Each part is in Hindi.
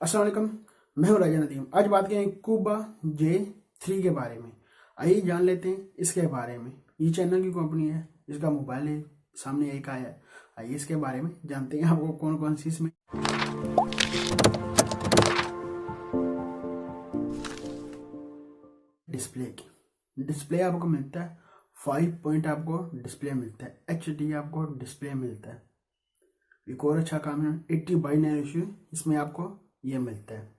अस्सलाम वालेकुम। मैं हूं राजा नदीम। आज बात करें कूबा J3 के बारे में। आइए जान लेते हैं इसके बारे में। ये चाइना की कंपनी है, इसका मोबाइल है सामने एक आया है। आइए इसके बारे में जानते हैं आपको कौन कौन सी इसमें डिस्प्ले की। डिस्प्ले आपको मिलता है 5 पॉइंट, आपको डिस्प्ले मिलता है, HD आपको डिस्प्ले मिलता है। एक और अच्छा काम है 80:9 रेशियो इसमें आपको ये मिलता है।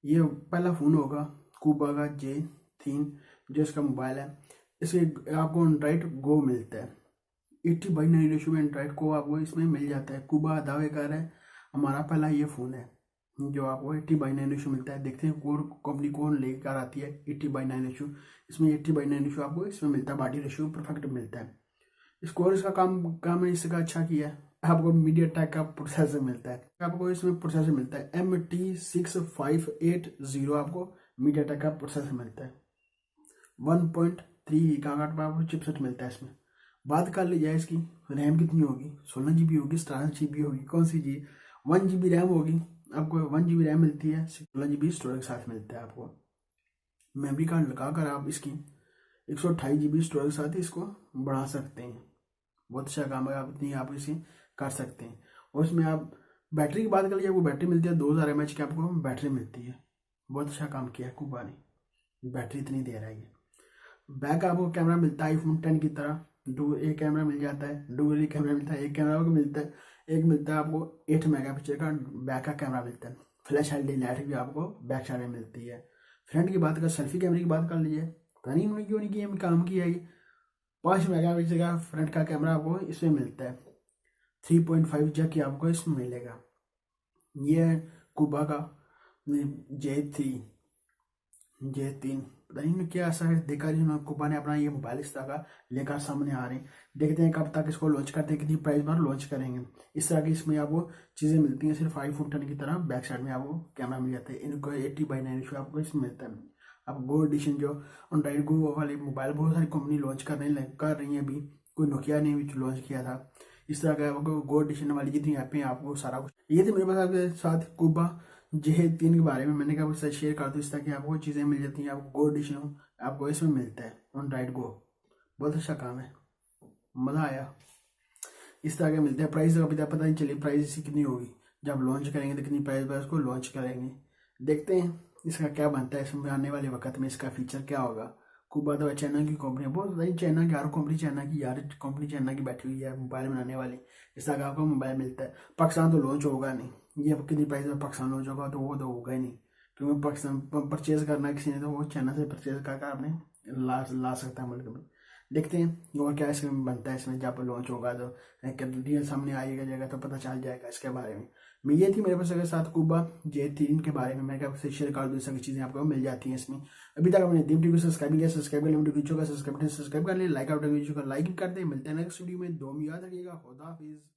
ये पहला फ़ोन होगा कूबा का J3 जो इसका मोबाइल है। इसे आपको एंड्रॉइड गो मिलता है। 80:9 रेशियो में एंड्रॉइड को आपको इसमें मिल जाता है। कूबा दावे कर है हमारा पहला ये फ़ोन है जो आपको 80:9 रेशियो मिलता है। देखते हैं कौन कंपनी कौन लेकर आती है 80:9 रेशियो। इसमें 80:9 रेशियो आपको इसमें मिलता है, बॉडी रेशियो परफेक्ट मिलता है। स्कोर इसका काम है इसका अच्छा किया है। आपको मीडियाटेक का प्रोसेसर मिलता है, आपको इसमें प्रोसेसर मिलता है MT6580 आपको मीडियाटेक का प्रोसेसर मिलता है। 1.3 गीगाहर्ट्ज का आपको चिपसेट मिलता है इसमें। बात कर ली जाए इसकी रैम कितनी होगी, 16 GB होगी, 17 GB होगी, कौन सी जी 1 GB रैम होगी। आपको 1 GB रैम मिलती है, 16 GB स्टोरेज के साथ मिलता है। आपको मेमोरी कार्ड लगाकर आप इसकी 128 GB स्टोरेज के साथ इसको बढ़ा सकते हैं। बहुत अच्छा काम है, आप इतनी आप इसे कर सकते हैं। और इसमें आप बैटरी की बात कर लीजिए, आपको बैटरी मिलती है 2000 mAh की आपको बैटरी मिलती है। बहुत अच्छा काम किया है कूबा ने, बैटरी इतनी दे रहा है ये। बैक आपको कैमरा मिलता है iPhone 10 की तरह, एक कैमरा मिल जाता है, डुअल कैमरा मिलता है, एक कैमरा आपको मिलता है। एक मिलता है आपको 8 मेगापिक्सल का बैक का कैमरा मिलता है। फ्लैश LED लाइट भी आपको बैक साइड में मिलती है। फ्रंट की बात कर, सेल्फी कैमरे की बात कर लीजिए, पता नहीं उन्होंने क्यों नहीं किया काम किया है। 5 मेगापिक्सल का फ्रंट का कैमरा आपको इसमें मिलता है। 3.5 जैक की आपको इसमें मिलेगा। ये है कूबा का J3 पता नहीं क्या ऐसा है देखा नहीं, कूबा ने अपना ये मोबाइल इस तरह का लेकर सामने आ रहे हैं। देखते हैं कब तक इसको लॉन्च करते हैं, कितनी प्राइस पर लॉन्च करेंगे। इस तरह की इसमें आपको चीज़ें मिलती हैं। सिर्फ iPhone 10 की तरह बैक साइड में आपको कैमरा मिल जाता है। इनको 80:9 रेशियो आपको इसमें मिलता है। अब गो एडिशन जो एंड्रॉइड गो वाले मोबाइल बहुत सारी कंपनी लॉन्च कर रही है। अभी कोई नोकिया ने भी लॉन्च किया था। इस तरह का आपको गो एडिशन वाली जितनी ऐपें आपको सारा कुछ ये थी मेरे पास आपके साथ कूबा J3 के बारे में। मैंने कहा उससे शेयर कर दूँ इस तरह की आपको चीज़ें मिल जाती हैं। आपको गो एडिशन आपको इसमें मिलता है एंड्रॉइड गो। बहुत अच्छा काम है, मज़ा आया। इस तरह के मिलते हैं। प्राइस अभी तक पता नहीं चली प्राइस इसकी कितनी होगी, जब लॉन्च करेंगे तो कितनी प्राइस पर इसको लॉन्च करेंगे। देखते हैं इसका क्या बनता है, इसमें आने वाले वक्त में इसका फीचर क्या होगा। कूबा तो चाइना की कंपनी है, बहुत सारी चाइना की, हर कंपनी चाइना की बैठी हुई है मोबाइल बनाने वाली। इस तरह का आपको मोबाइल मिलता है। पाकिस्तान तो लॉन्च होगा नहीं, ये कितनी प्राइस में पाकिस्तान लॉन्च होगा तो वो तो होगा ही नहीं, क्योंकि पाकिस्तान परचेज करना किसी ने तो वो चाइना से परचेज करके आपने ला सकता है मुल्क में। देखते हैं और क्या इसमें बनता है। इसमें जब लॉन्च होगा तो रियल सामने आएगा जाएगा तो पता चल जाएगा इसके बारे में। मैं ये थी मेरे पास के साथ कूबा J3 के बारे में। मैं क्या शेयर कर दूँ, सारी चीज़ें आपको मिल जाती हैं इसमें। अभी तक आपने दीप टीवी सब्सक्राइब किया, सब्सक्राइब कर लिया, सब्सक्राइब कर लें, लाइक आउट वीडियो को लाइक कर दें। मिलते हैं नेक्स्ट वीडियो में। दो में याद रखिएगा। खुदा हाफिज़।